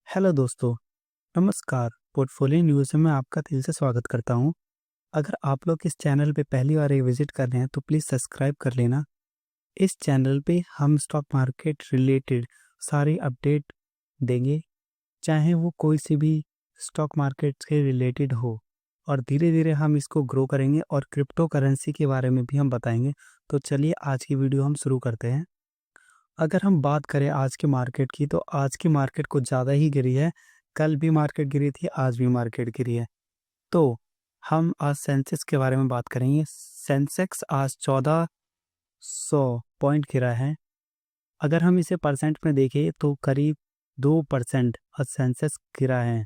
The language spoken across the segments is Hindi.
हेलो दोस्तों, नमस्कार। पोर्टफोलियो न्यूज़ में मैं आपका दिल से स्वागत करता हूं। अगर आप लोग इस चैनल पे पहली बार ये विजिट कर रहे हैं तो प्लीज़ सब्सक्राइब कर लेना। इस चैनल पे हम स्टॉक मार्केट रिलेटेड सारी अपडेट देंगे, चाहे वो कोई सी भी स्टॉक मार्केट के रिलेटेड हो। और धीरे धीरे हम इसको ग्रो करेंगे और क्रिप्टो करेंसी के बारे में भी हम बताएंगे। तो चलिए आज की वीडियो हम शुरू करते हैं। अगर हम बात करें आज की मार्केट की, तो आज की मार्केट कुछ ज़्यादा ही गिरी है। कल भी मार्केट गिरी थी, आज भी मार्केट गिरी है। तो हम आज सेंसेक्स के बारे में बात करेंगे। सेंसेक्स आज 1400 पॉइंट गिरा है। अगर हम इसे परसेंट में देखें तो करीब 2% आज सेंसेक्स गिरा है।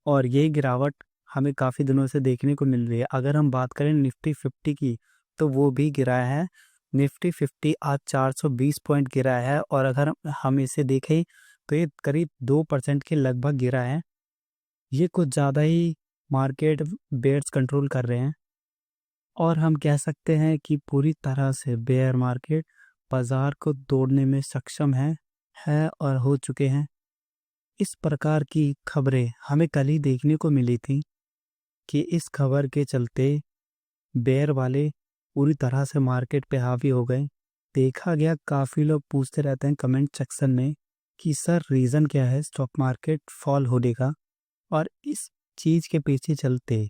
और ये गिरावट हमें काफ़ी दिनों से देखने को मिल रही है। अगर हम बात करें निफ्टी 50 की, तो वो भी गिरा है। निफ्टी 50 आज 420 पॉइंट गिरा है। और अगर हम इसे देखें तो ये करीब 2% के लगभग गिरा है। ये कुछ ज़्यादा ही मार्केट बेयर्स कंट्रोल कर रहे हैं। और हम कह सकते हैं कि पूरी तरह से बेयर मार्केट बाजार को तोड़ने में सक्षम है और हो चुके हैं। इस प्रकार की खबरें हमें कल ही देखने को मिली थी कि इस खबर के चलते बेयर वाले पूरी तरह से मार्केट पे हावी हो गए। देखा गया, काफ़ी लोग पूछते रहते हैं कमेंट सेक्शन में कि सर रीज़न क्या है स्टॉक मार्केट फॉल होने का। और इस चीज़ के पीछे चलते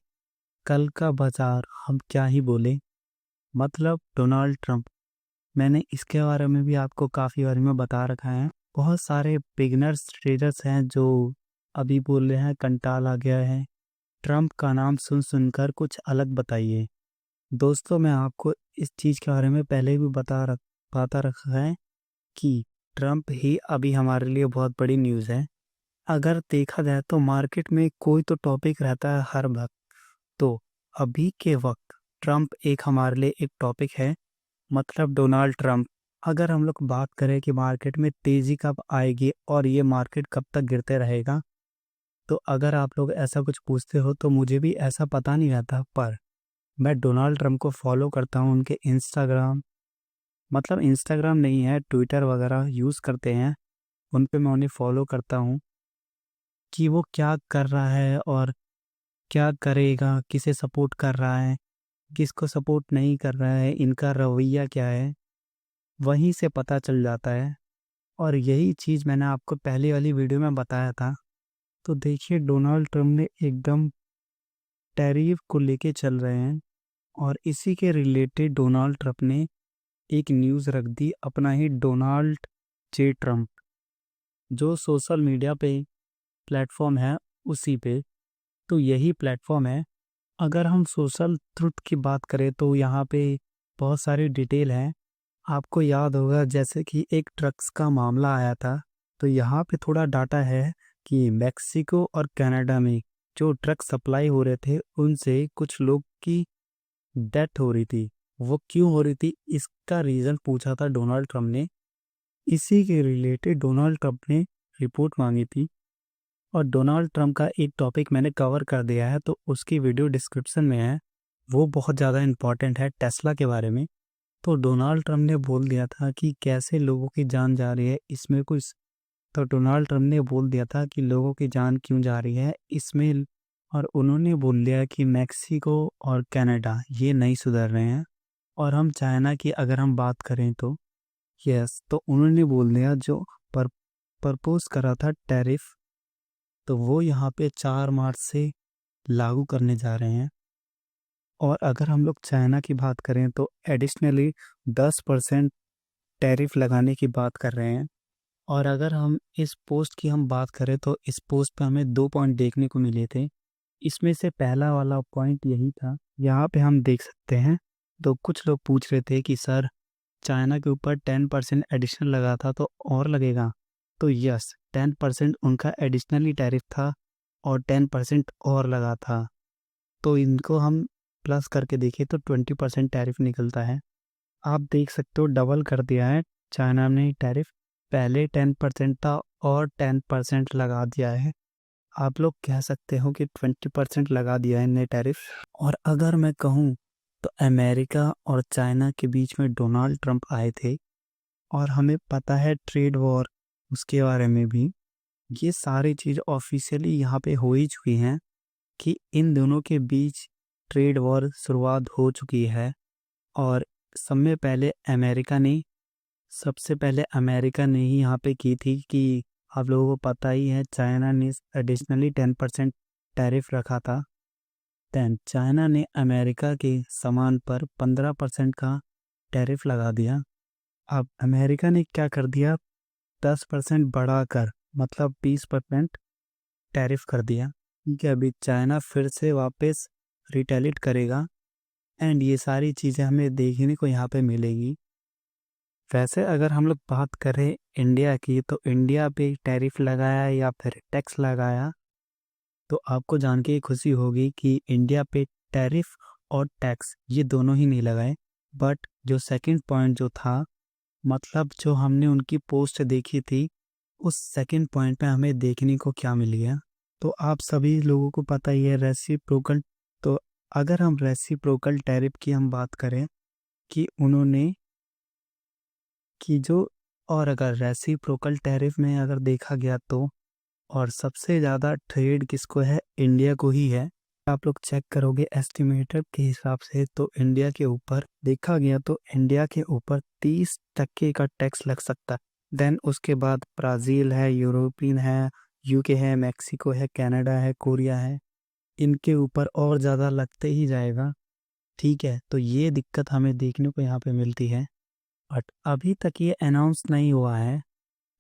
कल का बाजार हम क्या ही बोले, मतलब डोनाल्ड ट्रंप। मैंने इसके बारे में भी आपको काफ़ी बार में बता रखा है। बहुत सारे बिगनर्स ट्रेडर्स हैं जो अभी बोल रहे हैं कंटाल आ गया है, ट्रंप का नाम सुन सुनकर कुछ अलग बताइए। दोस्तों, मैं आपको इस चीज़ के बारे में पहले भी बता रखा है कि ट्रंप ही अभी हमारे लिए बहुत बड़ी न्यूज़ है। अगर देखा जाए तो मार्केट में कोई तो टॉपिक रहता है हर वक्त। तो अभी के वक्त ट्रंप एक हमारे लिए एक टॉपिक है, मतलब डोनाल्ड ट्रंप। अगर हम लोग बात करें कि मार्केट में तेज़ी कब आएगी और ये मार्केट कब तक गिरते रहेगा, तो अगर आप लोग ऐसा कुछ पूछते हो तो मुझे भी ऐसा पता नहीं रहता। पर मैं डोनाल्ड ट्रंप को फॉलो करता हूँ, उनके इंस्टाग्राम, मतलब इंस्टाग्राम नहीं है, ट्विटर वगैरह यूज़ करते हैं, उन पे मैं उन्हें फॉलो करता हूँ कि वो क्या कर रहा है और क्या करेगा, किसे सपोर्ट कर रहा है, किसको सपोर्ट नहीं कर रहा है, इनका रवैया क्या है, वहीं से पता चल जाता है। और यही चीज़ मैंने आपको पहले वाली वीडियो में बताया था। तो देखिए, डोनाल्ड ट्रंप ने एकदम टैरिफ को लेके चल रहे हैं। और इसी के रिलेटेड डोनाल्ड ट्रंप ने एक न्यूज़ रख दी, अपना ही डोनाल्ड जे ट्रंप, जो सोशल मीडिया पे प्लेटफॉर्म है उसी पे। तो यही प्लेटफॉर्म है। अगर हम सोशल ट्रुथ की बात करें तो यहाँ पे बहुत सारी डिटेल है। आपको याद होगा जैसे कि एक ड्रग्स का मामला आया था, तो यहाँ पे थोड़ा डाटा है कि मेक्सिको और कनाडा में जो ड्रग सप्लाई हो रहे थे उनसे कुछ लोग की डेथ हो रही थी। वो क्यों हो रही थी, इसका रीज़न पूछा था डोनाल्ड ट्रंप ने। इसी के रिलेटेड डोनाल्ड ट्रंप ने रिपोर्ट मांगी थी। और डोनाल्ड ट्रंप का एक टॉपिक मैंने कवर कर दिया है, तो उसकी वीडियो डिस्क्रिप्शन में है। वो बहुत ज़्यादा इम्पॉर्टेंट है, टेस्ला के बारे में। तो डोनाल्ड ट्रंप ने बोल दिया था कि कैसे लोगों की जान जा रही है इसमें कुछ। तो डोनाल्ड ट्रंप ने बोल दिया था कि लोगों की जान क्यों जा रही है इसमें। और उन्होंने बोल दिया कि मैक्सिको और कनाडा ये नहीं सुधर रहे हैं। और हम चाइना की अगर हम बात करें तो यस, तो उन्होंने बोल दिया जो पर प्रपोज करा था टैरिफ, तो वो यहाँ पे 4 मार्च से लागू करने जा रहे हैं। और अगर हम लोग चाइना की बात करें तो एडिशनली 10% टैरिफ लगाने की बात कर रहे हैं। और अगर हम इस पोस्ट की हम बात करें तो इस पोस्ट पे हमें 2 पॉइंट देखने को मिले थे। इसमें से पहला वाला पॉइंट यही था, यहाँ पे हम देख सकते हैं। तो कुछ लोग पूछ रहे थे कि सर चाइना के ऊपर 10% एडिशनल लगा था तो और लगेगा। तो यस, 10% उनका एडिशनली टैरिफ था और 10% और लगा था। तो इनको हम प्लस करके देखें तो 20% टैरिफ निकलता है। आप देख सकते हो डबल कर दिया है चाइना ने टैरिफ। पहले 10% था और 10% लगा दिया है। आप लोग कह सकते हो कि 20% लगा दिया है नए टैरिफ। और अगर मैं कहूँ तो अमेरिका और चाइना के बीच में डोनाल्ड ट्रंप आए थे। और हमें पता है ट्रेड वॉर उसके बारे में भी। ये सारी चीज़ ऑफिशियली यहाँ पे हो ही चुकी हैं कि इन दोनों के बीच ट्रेड वॉर शुरुआत हो चुकी है। और समय पहले सबसे पहले अमेरिका ने ही यहाँ पे की थी कि आप लोगों को पता ही है, चाइना ने एडिशनली 10% टैरिफ रखा था। देन चाइना ने अमेरिका के सामान पर 15% का टैरिफ लगा दिया। अब अमेरिका ने क्या कर दिया, 10% बढ़ाकर मतलब 20% टैरिफ कर दिया। ठीक है, अभी चाइना फिर से वापस रिटेलिएट करेगा एंड ये सारी चीज़ें हमें देखने को यहाँ पे मिलेगी। वैसे अगर हम लोग बात करें इंडिया की, तो इंडिया पे टैरिफ लगाया या फिर टैक्स लगाया, तो आपको जान के खुशी होगी कि इंडिया पे टैरिफ और टैक्स ये दोनों ही नहीं लगाए। बट जो सेकंड पॉइंट जो था, मतलब जो हमने उनकी पोस्ट देखी थी, उस सेकंड पॉइंट पे हमें देखने को क्या मिल गया, तो आप सभी लोगों को पता ही है, रेसिप्रोकल। तो अगर हम रेसिप्रोकल टैरिफ की हम बात करें कि उन्होंने कि जो और अगर रेसिप्रोकल टैरिफ में अगर देखा गया तो और सबसे ज़्यादा ट्रेड किसको है, इंडिया को ही है। आप लोग चेक करोगे एस्टिमेटेड के हिसाब से, तो इंडिया के ऊपर देखा गया तो इंडिया के ऊपर 30% का टैक्स लग सकता है। देन उसके बाद ब्राज़ील है, यूरोपियन है, यूके है, मैक्सिको है, कनाडा है, कोरिया है, इनके ऊपर और ज़्यादा लगते ही जाएगा। ठीक है, तो ये दिक्कत हमें देखने को यहाँ पे मिलती है। बट अभी तक ये अनाउंस नहीं हुआ है।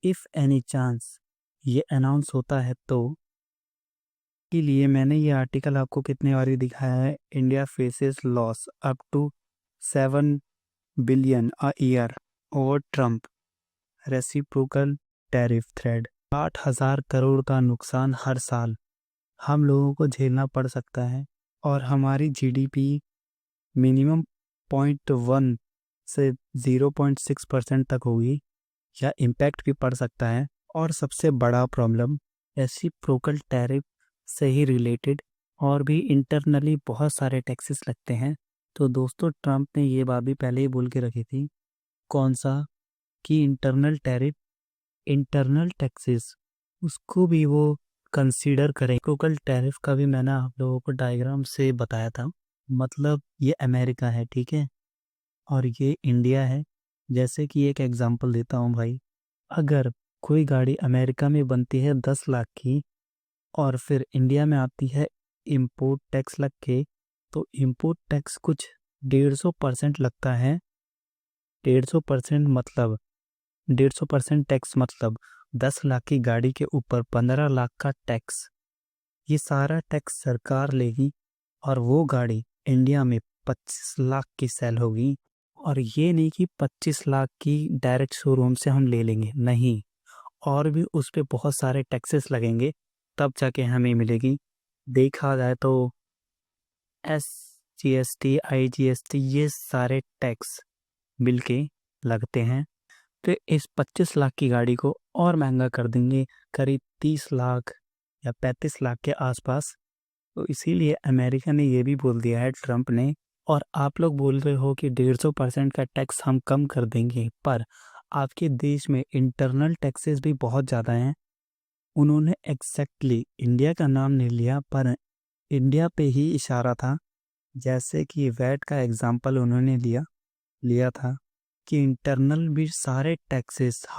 इफ़ एनी चांस ये अनाउंस होता है तो के लिए मैंने ये आर्टिकल आपको कितने बारी दिखाया है, India faces loss up to 7 billion a year over Trump reciprocal tariff threat. 60,000 crore का नुकसान हर साल हम लोगों को झेलना पड़ सकता है और हमारी जीडीपी मिनिमम 0.1 से 0.6% तक होगी या इम्पैक्ट भी पड़ सकता है। और सबसे बड़ा प्रॉब्लम रेसिप्रोकल टैरिफ से ही रिलेटेड और भी इंटरनली बहुत सारे टैक्सेस लगते हैं। तो दोस्तों, ट्रम्प ने ये बात भी पहले ही बोल के रखी थी, कौन सा, कि इंटरनल टैक्सेस उसको भी वो कंसीडर करें। रेसिप्रोकल टैरिफ का भी मैंने आप लोगों को डायग्राम से बताया था। मतलब ये अमेरिका है, ठीक है, और ये इंडिया है। जैसे कि एक एग्जांपल देता हूँ भाई, अगर कोई गाड़ी अमेरिका में बनती है 10 लाख की और फिर इंडिया में आती है इंपोर्ट टैक्स लग के, तो इंपोर्ट टैक्स कुछ 150% लगता है। 150% टैक्स मतलब 10 लाख की गाड़ी के ऊपर 15 लाख का टैक्स, ये सारा टैक्स सरकार लेगी और वो गाड़ी इंडिया में 25 लाख की सेल होगी। और ये नहीं कि 25 लाख की डायरेक्ट शोरूम से हम ले लेंगे, नहीं, और भी उस पे बहुत सारे टैक्सेस लगेंगे, तब जाके हमें मिलेगी। देखा जाए तो SGST, IGST ये सारे टैक्स मिलके लगते हैं, तो इस 25 लाख की गाड़ी को और महंगा कर देंगे, करीब 30 लाख या 35 लाख के आसपास। तो इसीलिए अमेरिका ने ये भी बोल दिया है, ट्रम्प ने। और आप लोग बोल रहे हो कि 150% का टैक्स हम कम कर देंगे, पर आपके देश में इंटरनल टैक्सेस भी बहुत ज़्यादा हैं। उन्होंने एग्जैक्टली इंडिया का नाम नहीं लिया, पर इंडिया पे ही इशारा था। जैसे कि वैट का एग्जाम्पल उन्होंने लिया था कि इंटरनल भी सारे टैक्सेस हम